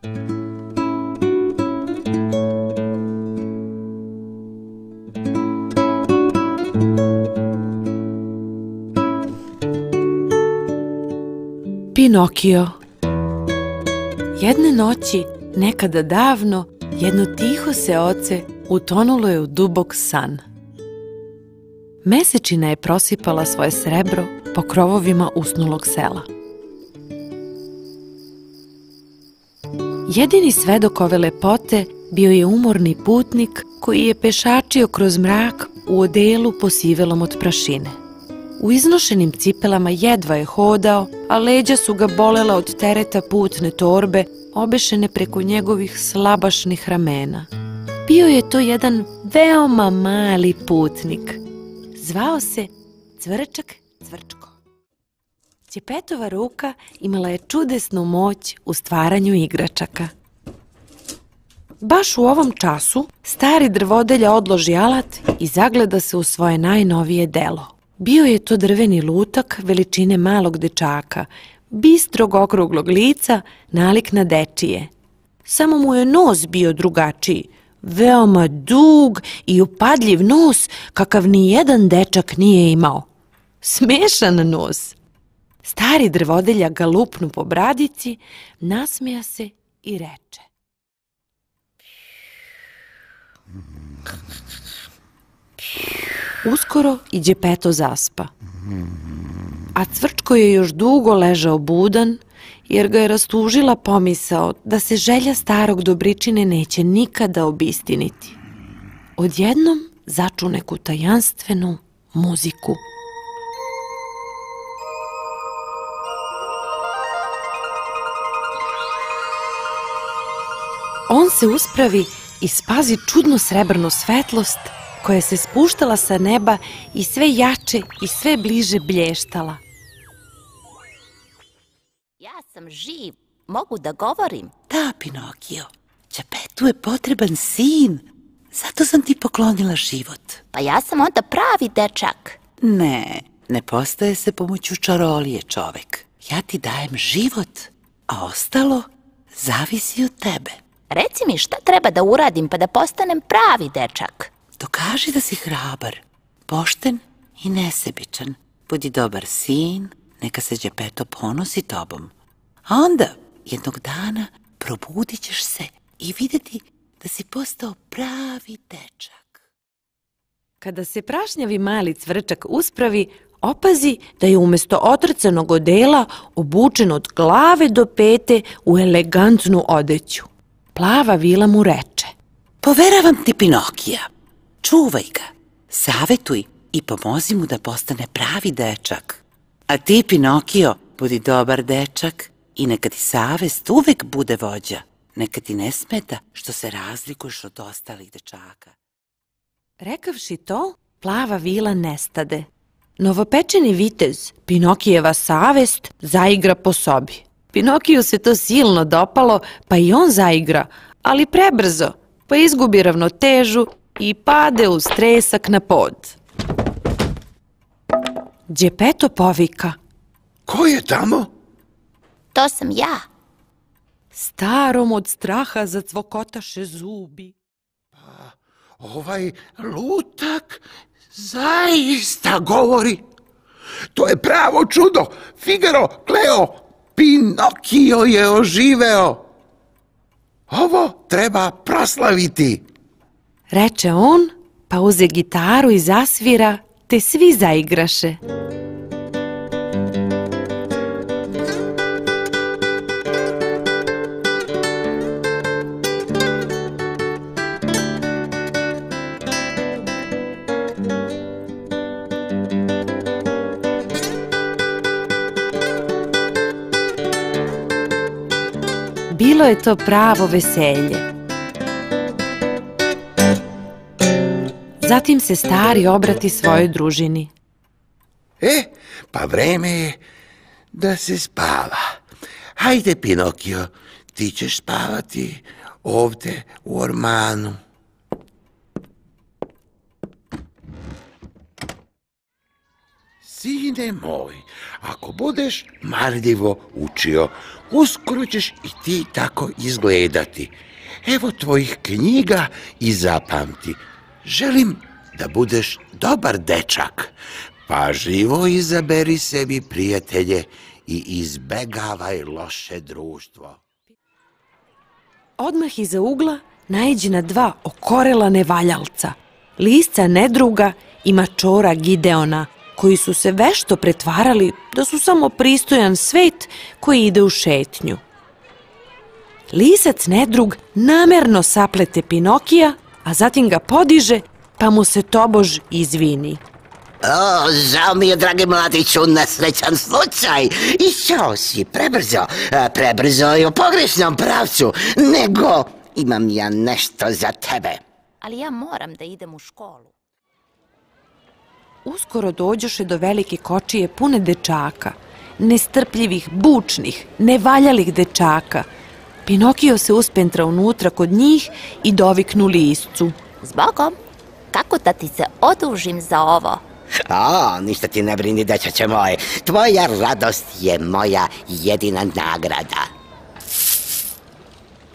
Pinokio. Jedne noći, nekada davno, jedno tiho seoce utonulo je u dubok san. Mesečina je prosipala svoje srebro po krovovima usnulog sela. Jedini svedok ove lepote bio je umorni putnik koji je pešačio kroz mrak u odelu posivelom od prašine. U iznošenim cipelama jedva je hodao, a leđa su ga bolela od tereta putne torbe obešene preko njegovih slabašnih ramena. Bio je to jedan veoma mali putnik. Zvao se Cvrčak Cvrčko. Đepetova ruka imala je čudesnu moć u stvaranju igračaka. Baš u ovom času stari drvodelja odloži alat i zagleda se u svoje najnovije delo. Bio je to drveni lutak veličine malog dečaka, bistrog okruglog lica, nalik na dečije. Samo mu je nos bio drugačiji, veoma dug i upadljiv nos kakav ni jedan dečak nije imao. Smešan nos. Stari drvodelja ga lupnu po bradici, nasmeja se i reče: Uskoro i Đepeto zaspa. A Cvrčko je još dugo ležao budan, jer ga je rastužila pomisao da se želja starog Dobričine neće nikada obistiniti. Odjednom začu neku tajanstvenu muziku. On se uspravi i spazi čudnu srebrnu svetlost koja se spuštala sa neba i sve jače i sve bliže blještala. Ja sam živ, mogu da govorim. Da, Pinokio, Đepetu je potreban sin, zato sam ti poklonila život. Pa ja sam onda pravi dečak. Ne postaje se pomoću čarolije čovek. Ja ti dajem život, a ostalo zavisi od tebe. Reci mi šta treba da uradim pa da postanem pravi dečak. Dokaži da si hrabar, pošten i nesebičan. Budi dobar sin, neka se Đepeto ponosi tobom. A onda, jednog dana, probudit ćeš se i videti da si postao pravi dečak. Kada se prašnjavi mali Cvrčak uspravi, opazi da je umjesto otrcanog odela obučen od glave do pete u elegantnu odeću. Plava vila mu reče: Poveravam ti Pinokija, čuvaj ga, savetuj i pomozi mu da postane pravi dečak. A ti, Pinokio, budi dobar dečak i neka ti savest uvek bude vođa. Neka ti ne smeta što se razlikuješ od ostalih dečaka. Rekavši to, plava vila nestade. Novopečeni vitez, Pinokijeva savest, zaigra po sobi. Pinokiju se to silno dopalo, pa i on zaigra, ali prebrzo, pa izgubi ravnotežu i pade uz tresak na pod. Đepeto povika: Ko je tamo? To sam ja. Starom od straha zacvokotaše zubi. Ovaj lutak zaista govori. To je pravo čudo. Figaro, Kleo, Pinokio je oživeo. Ovo treba proslaviti. Reče on, pa uze gitaru i zasvira, te svi zaigraše. Bilo je to pravo veselje. Zatim se stari obrati svojoj družini. Pa vreme je da se spava. Hajde, Pinokio, ti ćeš spavati ovde u ormanu. Sine moj, ako budeš marljivo učio, uskoro ćeš i ti tako izgledati. Evo tvojih knjiga i zapamti. Želim da budeš dobar dečak. Pažljivo izaberi sebi prijatelje i izbegavaj loše društvo. Odmah iza ugla naiđe na dva okorela nevaljalca, lisca Nedruga i mačora Gideona, koji su se vešto pretvarali da su samo pristojan svet koji ide u šetnju. Lisac Nedrug namerno saplete Pinokija, a zatim ga podiže pa mu se tobož izvini. Žao mi je, dragi mladiću, nesrećan slučaj. Išao si prebrzo i u pogrešnom pravcu, nego imam ja nešto za tebe. Ali ja moram da idem u školu. Uskoro dođoše do velike kočije pune dečaka, nestrpljivih, bučnih, nevaljalih dečaka. Pinokio se uspentra unutra kod njih i doviknu liscu. Zbogom, kako da ti se odužim za ovo? Ništa ti ne brini, dečače moje. Tvoja radost je moja jedina nagrada.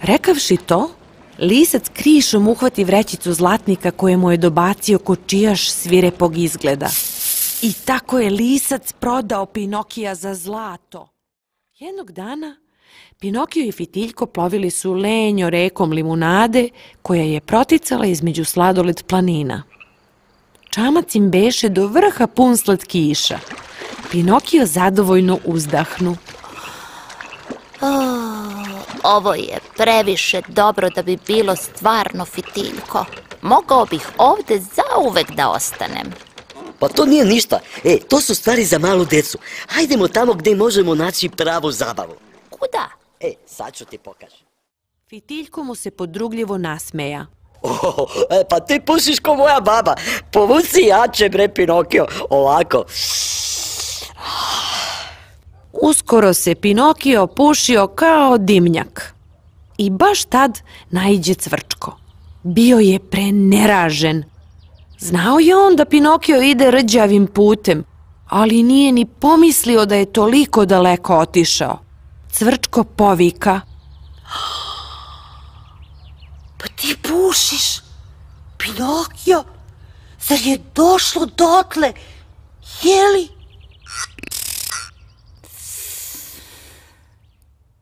Rekavši to, lisac krišom uhvati vrećicu zlatnika koje mu je dobacio kočijaš svirepog izgleda. I tako je lisac prodao Pinokija za zlato. Jednog dana Pinokio i Fitiljko plovili su lenjo rekom Limunade koja je proticala između sladoled planina. Čamac im beše do vrha pun slatkiša. Pinokio zadovoljno uzdahnu. Ovo je previše dobro da bi bilo stvarno, Fitiljko. Mogao bih ovde zauvek da ostanem. Pa to nije ništa. To su stvari za malu decu. Hajdemo tamo gde možemo naći pravu zabavu. Kuda? Sad ću ti pokažem. Fitiljko mu se podrugljivo nasmeja. Pa ti pušiš ko moja baba. Povuci jače, bre, Pinokio. Ovako. Uskoro se Pinokio pušio kao dimnjak. I baš tad naiđe Cvrčko. Bio je preneražen. Znao je on da Pinokio ide rđavim putem, ali nije ni pomislio da je toliko daleko otišao. Cvrčko povika. Pa ti pušiš, Pinokio, zar je došlo dotle, jeli?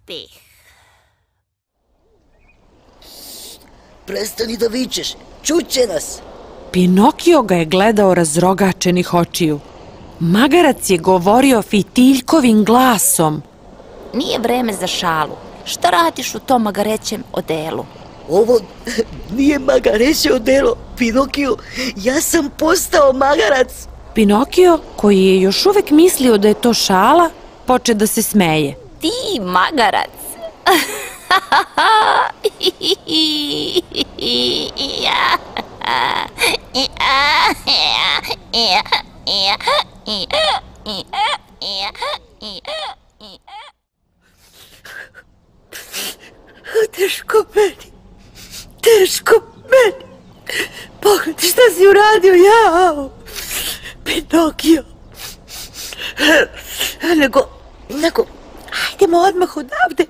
Pih. Prestani da vičeš, čuće nas. Pinokio ga je gledao razrogačenih očiju. Magarac je govorio Fitiljkovim glasom. Nije vreme za šalu. Šta radiš u tom magarećem odelu? Ovo nije magareće odelo, Pinokio. Ja sam postao magarac. Pinokio, koji je još uvek mislio da je to šala, poče da se smeje. Ti magarac! Teško meni. Pogledaj šta si uradio, jao. Pinokio. Nego, hajdemo odmah odavde,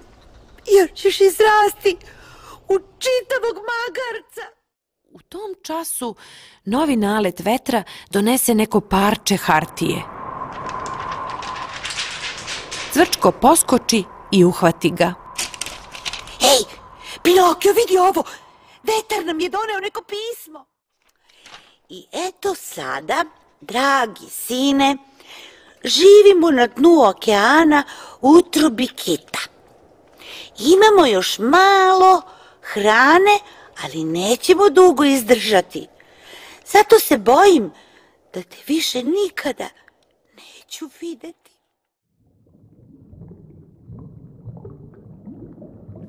jer ćeš izrasti u čitavog magarca. U tom času novi nalet vetra donese neko parče hartije. Cvrčko poskoči i uhvati ga. Hej, Pinokio, vidi ovo. Vetar nam je doneo neko pismo. I eto sada, dragi sine, živimo na dnu okeana u utrobi kita. Imamo još malo hrane, ali nećemo dugo izdržati. Zato se bojim da te više nikada neću videti.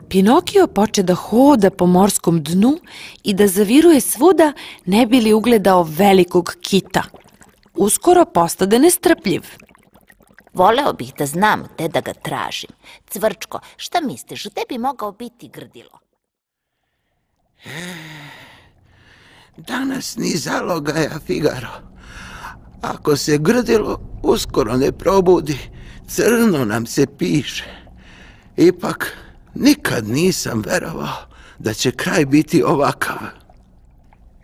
Pinokio poče da hoda po morskom dnu i da zaviruje svuda ne bi li ugledao velikog kita. Uskoro postade nestrpljiv. Voleo bih da znam gde da ga tražim. Cvrčko, šta misliš, gde bi mogao biti grdilo? Danas ni zalogaja, Figaro. Ako se grdilo uskoro ne probudi, crno nam se piše. Ipak, nikad nisam verovao da će kraj biti ovakav.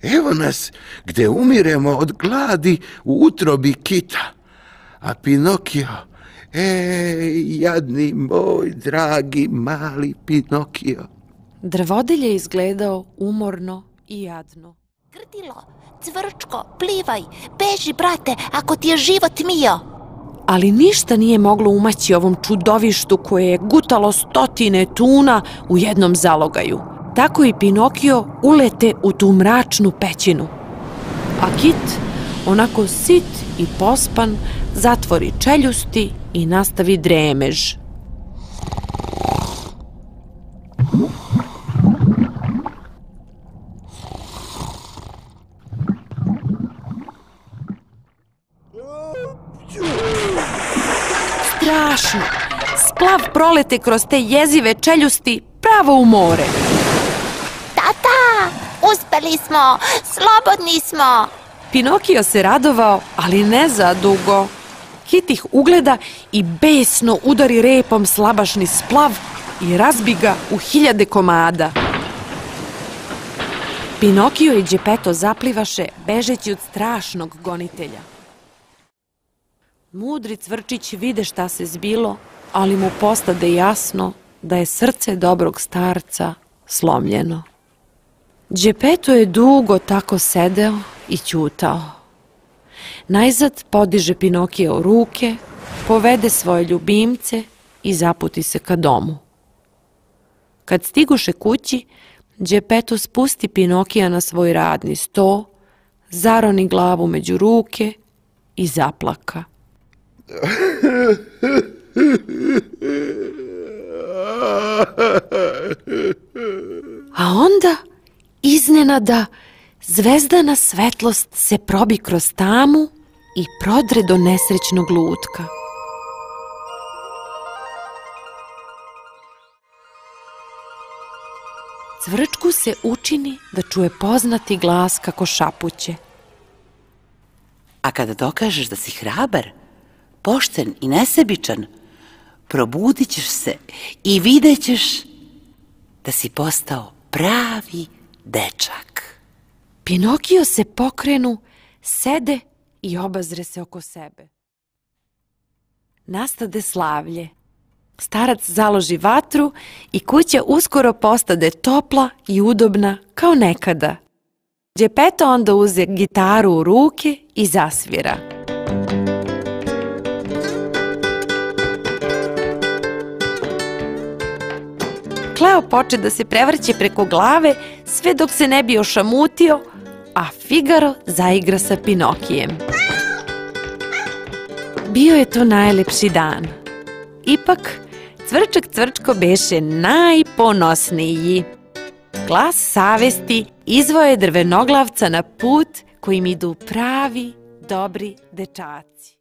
Evo nas gde umiremo od gladi u utrobi kita. A Pinokio, jadni moj dragi mali Pinokio. Drvodelj je izgledao umorno i jadno. Grdilo, Cvrčko, plivaj, beži, brate, ako ti je život mio. Ali ništa nije moglo umaći ovom čudovištu koje je gutalo stotine tuna u jednom zalogaju. Tako i Pinokio ulete u tu mračnu pećinu. A kit, onako sit i pospan, zatvori čeljusti i nastavi dremež. Strašno! Splav prolete kroz te jezive čeljusti pravo u more. Tata, uspeli smo, slobodni smo. Pinokio se radovao, ali ne za dugo. Kit ih ugleda i besno udari repom slabašni splav i razbi ga u 1000 komada. Pinokio i Geppetto zaplivaše bežeći od strašnog gonitelja. Mudri cvrčići vide šta se zbilo, ali mu postade jasno da je srce dobrog starca slomljeno. Geppetto je dugo tako sedeo i ćutao. Najzad podiže Pinokija u ruke, povede svoje ljubimce i zaputi se ka domu. Kad stigoše kući, Geppetto spusti Pinokija na svoj radni sto, zaroni glavu među ruke i zaplaka. A onda, iznenada, zvezdana svetlost se probi kroz tamu i prodre do nesrećnog lutka. Cvrčku se učini da čuje poznati glas kako šapuće. A kada dokažeš da si hrabar, pošten i nesebičan, probudit ćeš se i vidjet ćeš da si postao pravi dečak. Pinokio se pokrenu, sede i obazre se oko sebe. Nastade slavlje. Starac založi vatru i kuća uskoro postade topla i udobna kao nekada. Geppetto onda uze gitaru u ruke i zasvira. Kleo poče da se prevrće preko glave sve dok se ne bi ošamutio, a Figaro zaigra sa Pinokijem. Bio je to najlepši dan. Ipak, Cvrčak Cvrčko beše najponosniji. Glas savesti izveo je drvenoglavca na put kojim idu pravi, dobri dečaci.